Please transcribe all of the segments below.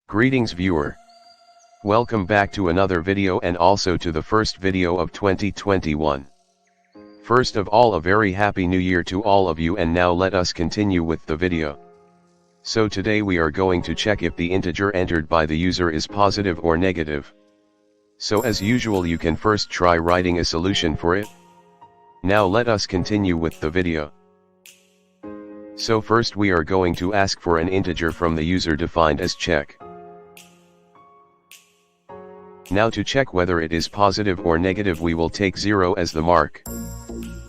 Greetings viewer. Welcome back to another video and also to the first video of 2021. First of all, a very happy new year to all of you, and now let us continue with the video. So today we are going to check if the integer entered by the user is positive or negative. So as usual, you can first try writing a solution for it. Now let us continue with the video. So first we are going to ask for an integer from the user defined as check. Now to check whether it is positive or negative, we will take 0 as the mark.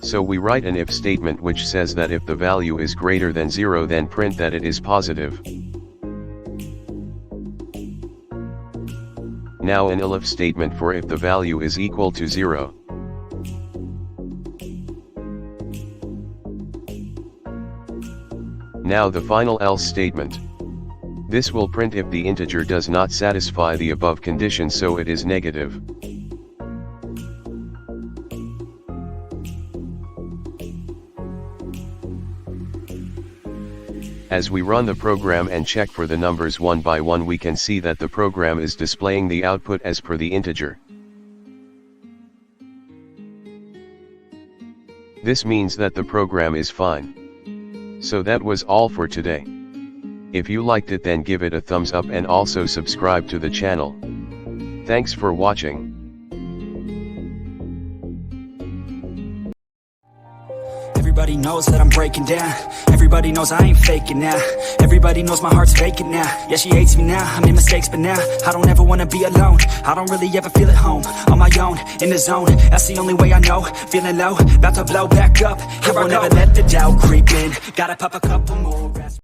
So we write an if statement which says that if the value is greater than 0, then print that it is positive. Now an elif statement for if the value is equal to 0. Now the final else statement. This will print if the integer does not satisfy the above condition, so it is negative. As we run the program and check for the numbers one by one, we can see that the program is displaying the output as per the integer. This means that the program is fine. So that was all for today. If you liked it, then give it a thumbs up and also subscribe to the channel. Thanks for watching. Everybody knows that I'm breaking down. Everybody knows I ain't faking now. Everybody knows my heart's vacant now. Yeah, she hates me now, I made mistakes, but now I don't ever wanna be alone. I don't really ever feel at home. On my own, in the zone, that's the only way I know. Feeling low, about to blow back up. I won't ever let the doubt creep in. Gotta pop a couple more.